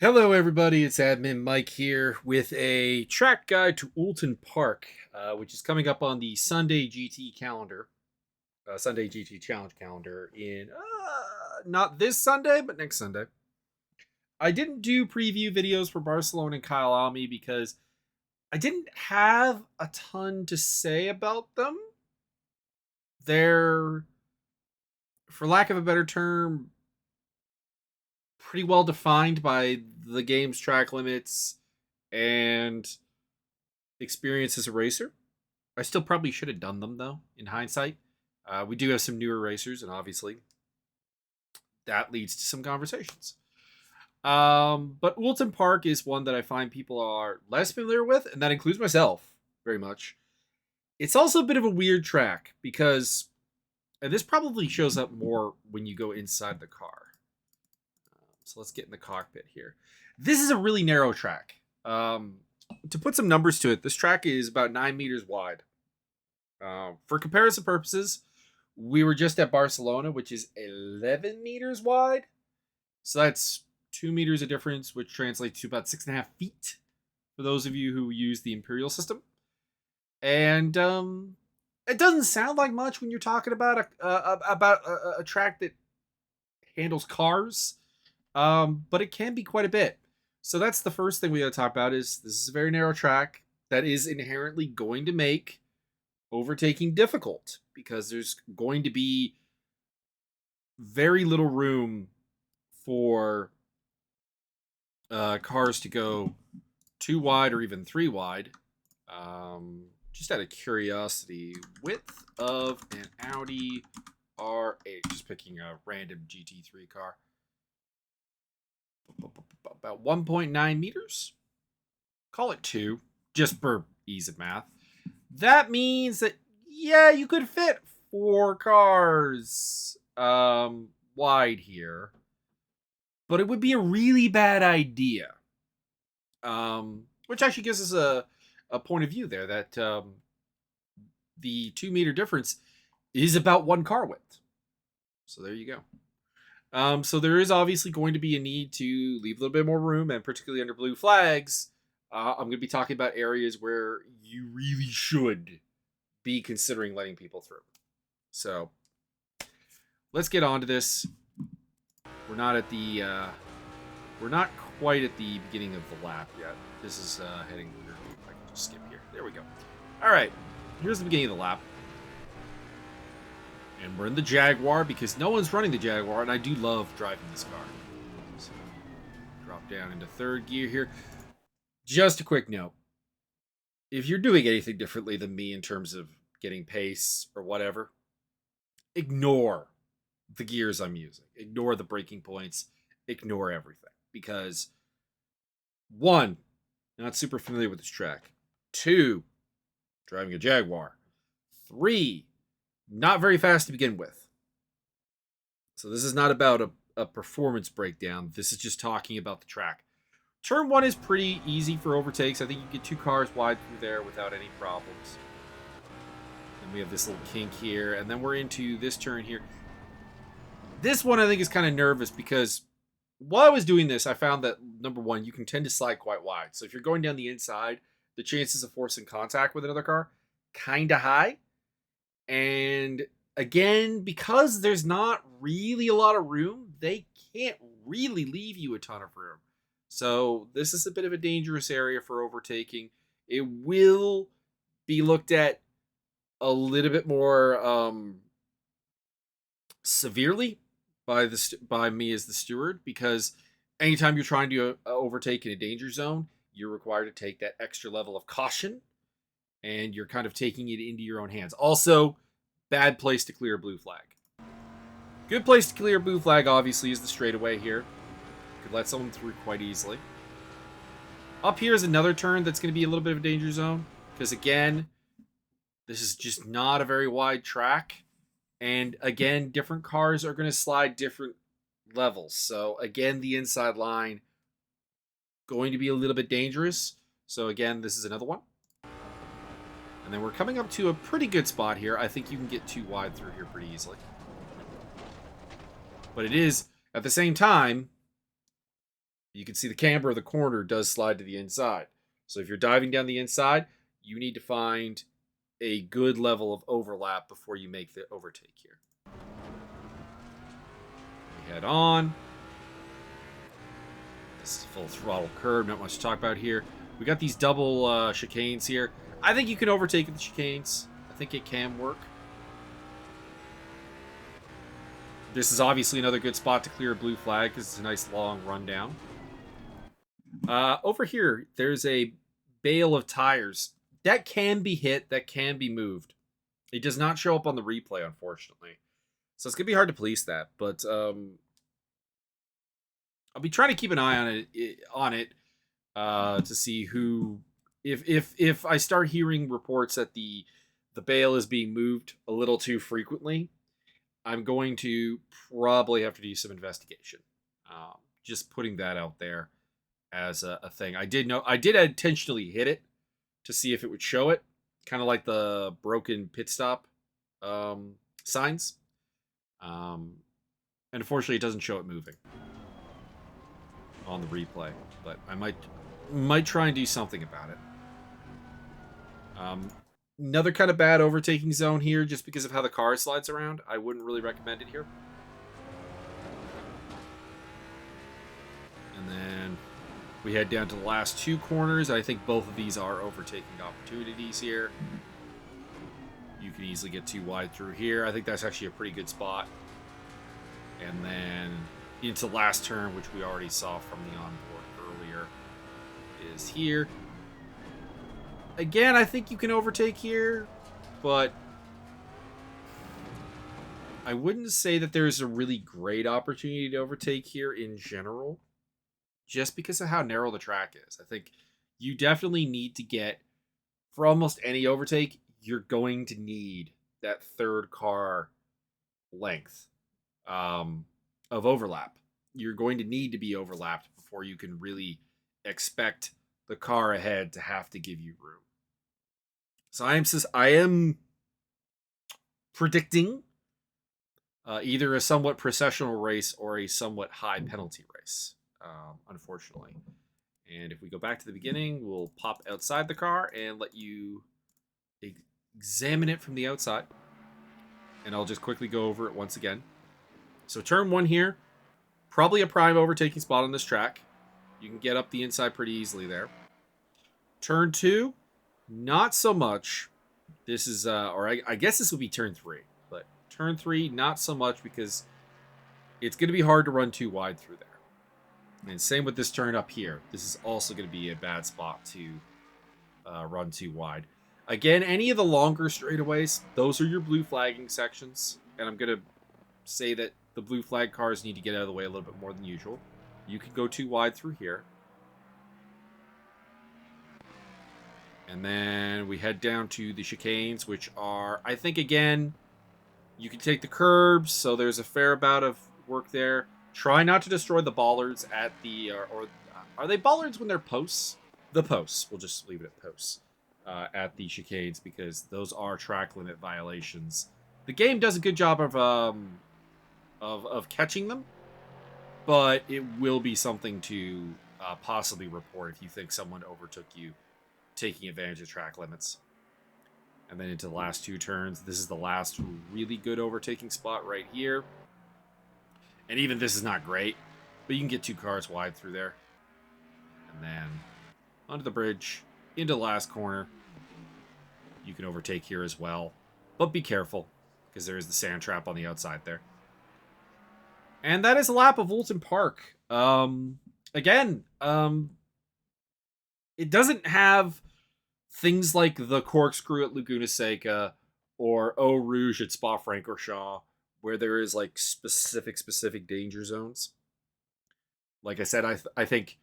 Hello, everybody. It's Admin Mike here with a track guide to Oulton Park, which is coming up on the Sunday GT calendar, Sunday GT Challenge calendar in not this Sunday, but next Sunday. I didn't do preview videos for Barcelona and Kyle Almy because I didn't have a ton to say about them. They're, for lack of a better term, pretty well defined by the game's track limits and experience as a racer. I still probably should have done them though, in hindsight. We do have some newer racers, and obviously that leads to some conversations. But Oulton Park is one that I find people are less familiar with, and that includes myself very much. It's also a bit of a weird track because, and this probably shows up more when you go inside the car. So let's get in the cockpit here. This is a really narrow track. To put some numbers to it, this track is about 9 meters wide. For comparison purposes, we were just at Barcelona, which is 11 meters wide. So that's 2 meters of difference, which translates to about 6.5 feet for those of you who use the Imperial system. And it doesn't sound like much when you're talking about a track that handles cars, but it can be quite a bit. So that's the first thing we got to talk about. Is this is a very narrow track that is inherently going to make overtaking difficult because there's going to be very little room for cars to go 2 wide or even 3 wide. Just out of curiosity, width of an Audi R8, just picking a random GT3 car, about 1.9 meters. Call it 2, just for ease of math. That means that, yeah, you could fit 4 cars wide here, but it would be a really bad idea. Which actually gives us a point of view there that the 2 meter difference is about 1 car width. So there you go. So there is obviously going to be a need to leave a little bit more room, and particularly under blue flags, I'm going to be talking about areas where you really should be considering letting people through. So let's get on to this. We're not at the we're not quite at the beginning of the lap yet. This is heading weird. I can just skip here. There we go. All right, here's the beginning of the lap. And we're in the Jaguar because no one's running the Jaguar, and I do love driving this car. So, drop down into 3rd gear here. Just a quick note. If you're doing anything differently than me in terms of getting pace or whatever, ignore the gears I'm using. Ignore the braking points. Ignore everything. Because, 1, not super familiar with this track. 2, driving a Jaguar. 3, not very fast to begin with. So this is not about a performance breakdown. This is just talking about the track. Turn 1 is pretty easy for overtakes. I think you get 2 cars wide through there without any problems. And we have this little kink here. And then we're into this turn here. This one I think is kind of nervous because while I was doing this, I found that, number 1, you can tend to slide quite wide. So if you're going down the inside, the chances of forcing contact with another car, kind of high. And again, because there's not really a lot of room, they can't really leave you a ton of room. So this is a bit of a dangerous area for overtaking. It will be looked at a little bit more severely by me as the steward, because anytime you're trying to overtake in a danger zone, you're required to take that extra level of caution, and you're kind of taking it into your own hands. Also, bad place to clear a blue flag. Good place to clear a blue flag, obviously, is the straightaway here. Could let someone through quite easily. Up here is another turn that's going to be a little bit of a danger zone, because again, this is just not a very wide track. And again, different cars are going to slide different levels. So again, the inside line going to be a little bit dangerous. So again, this is another one. And then we're coming up to a pretty good spot here. I think you can get 2 wide through here pretty easily. But it is, at the same time, You can see the camber of the corner does slide to the inside. So if you're diving down the inside, you need to find a good level of overlap before you make the overtake here. We head on. This is full throttle curve, not much to talk about here. We got these double chicanes here. I think you can overtake the chicanes. I think it can work. This is obviously another good spot to clear a blue flag because it's a nice long rundown. Over here, there's a bale of tires. That can be hit, that can be moved. It does not show up on the replay, unfortunately. So it's going to be hard to police that. But I'll be trying to keep an eye on it to see who... If I start hearing reports that the bale is being moved a little too frequently, I'm going to probably have to do some investigation. Just putting that out there as a thing. I did intentionally hit it to see if it would show it, kind of like the broken pit stop signs. And unfortunately, it doesn't show it moving on the replay, but I might try and do something about it. Another kind of bad overtaking zone here, just because of how the car slides around. I wouldn't really recommend it here. And then we head down to the last two corners. I think both of these are overtaking opportunities here. You can easily get too wide through here. I think that's actually a pretty good spot. And then into the last turn, which we already saw from the onboard earlier, is here. Again, I think you can overtake here, but I wouldn't say that there's a really great opportunity to overtake here in general, just because of how narrow the track is. I think you definitely need to get, for almost any overtake, you're going to need that third car length of overlap. You're going to need to be overlapped before you can really expect the car ahead to have to give you room. So I am predicting either a somewhat processional race or a somewhat high penalty race, unfortunately. And if we go back to the beginning, we'll pop outside the car and let you examine it from the outside. And I'll just quickly go over it once again. So turn one here, probably a prime overtaking spot on this track. You can get up the inside pretty easily there. Turn two, not so much. This is, I guess this will be turn three. But turn three, not so much, because it's going to be hard to run too wide through there. And same with this turn up here. This is also going to be a bad spot to run too wide. Again, any of the longer straightaways, those are your blue flagging sections. And I'm going to say that the blue flag cars need to get out of the way a little bit more than usual. You can go too wide through here. And then we head down to the chicanes, which are, I think, again, you can take the curbs, so there's a fair amount of work there. Try not to destroy the bollards at the, or are they bollards when they're posts? The posts. We'll just leave it at posts at the chicanes, because those are track limit violations. The game does a good job of catching them, but it will be something to possibly report if you think someone overtook you taking advantage of track limits. And then into the last two turns. This is the last really good overtaking spot right here. And even this is not great, but you can get two cars wide through there. And then onto the bridge, into the last corner. You can overtake here as well, but be careful, because there is the sand trap on the outside there. And that is a lap of Oulton Park. Again, it doesn't have things like the corkscrew at Laguna Seca or Eau Rouge at Spa-Francorchamps, where there is like specific danger zones. Like I said, I think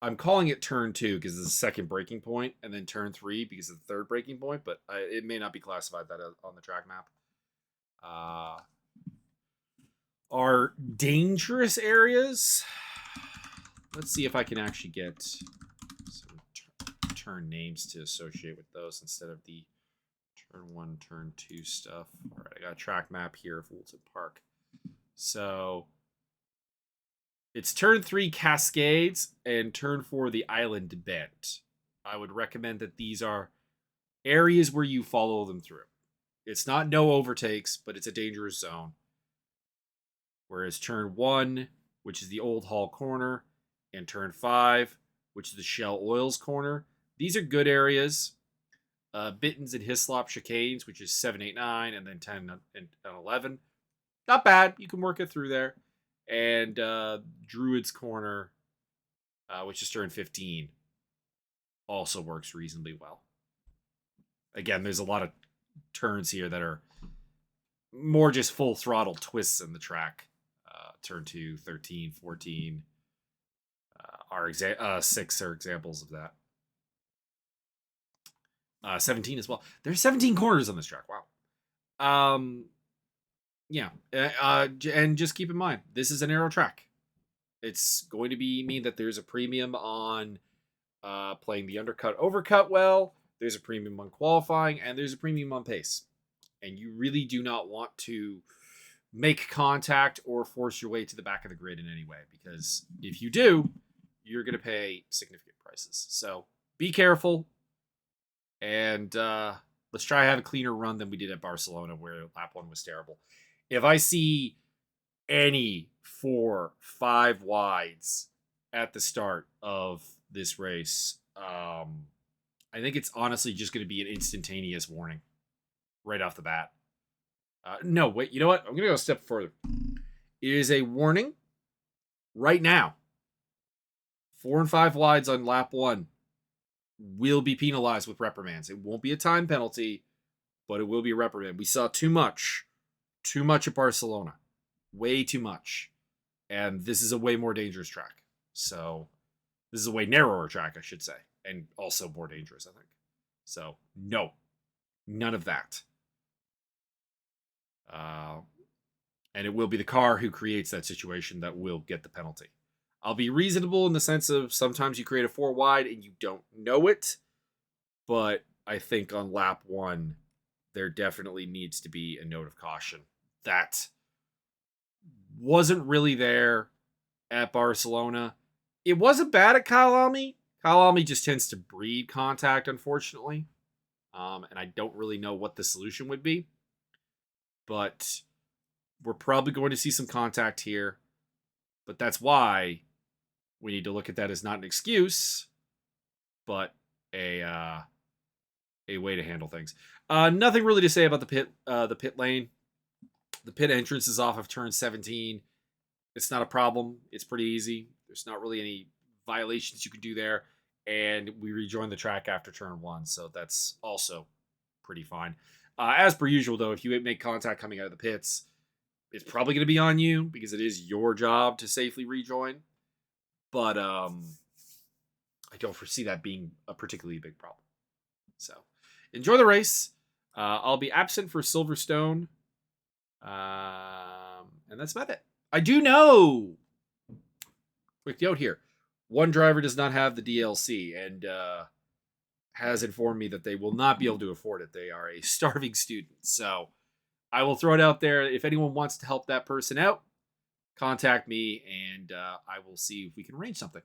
I'm calling it turn 2 because it's the second breaking point, and then turn 3 because it's the third breaking point, but it may not be classified that on the track map. Our dangerous areas. Let's see if I can actually get some turn names to associate with those instead of the turn 1, turn 2 stuff. All right, I got a track map here of Oulton Park. So It's turn 3 Cascades and turn 4 the Island Bend. I would recommend that these are areas where you follow them through. It's not no overtakes, but it's a dangerous zone. Whereas turn 1, which is the Old Hall corner, and turn 5, which is the Shell Oils corner, these are good areas. Bittens and Hislop chicanes, which is 7, 8, 9, and then 10 and 11. Not bad. You can work it through there. And Druid's Corner, which is turn 15, also works reasonably well. Again, there's a lot of turns here that are more just full throttle twists in the track. Turn 2, 13, 14 are 6 are examples of that. 17 as well. There's 17 corners on this track. Wow. Yeah. And just keep in mind, this is a narrow track. It's going to mean that there's a premium on playing the undercut overcut well. There's a premium on qualifying, and there's a premium on pace. And you really do not want to make contact or force your way to the back of the grid in any way, because if you do, you're going to pay significant prices. So be careful, and let's try to have a cleaner run than we did at Barcelona, where lap 1 was terrible. If I see any 4, 5 wides at the start of this race, I think it's honestly just going to be an instantaneous warning right off the bat. No, wait, you know what? I'm going to go a step further. It is a warning right now. 4 and 5 wides on lap 1 will be penalized with reprimands. It won't be a time penalty, but it will be a reprimand. We saw too much at Barcelona. Way too much. And this is a way more dangerous track. So this is a way narrower track, I should say. And also more dangerous, I think. So no, none of that. And it will be the car who creates that situation that will get the penalty. I'll be reasonable in the sense of sometimes you create a 4 wide and you don't know it. But I think on lap 1, there definitely needs to be a note of caution. That wasn't really there at Barcelona. It wasn't bad at Kyalami. Kyalami just tends to breed contact, unfortunately. And I don't really know what the solution would be. But we're probably going to see some contact here. But that's why we need to look at that as not an excuse, but a way to handle things. Nothing really to say about the pit lane. The pit entrance is off of turn 17. It's not a problem. It's pretty easy. There's not really any violations you can do there. And we rejoin the track after turn 1, so that's also pretty fine. As per usual, though, if you make contact coming out of the pits, it's probably going to be on you because it is your job to safely rejoin. But I don't foresee that being a particularly big problem. So enjoy the race. I'll be absent for Silverstone. And that's about it. I do know. Quick note here. One driver does not have the DLC and has informed me that they will not be able to afford it. They are a starving student. So I will throw it out there. If anyone wants to help that person out, contact me and I will see if we can arrange something.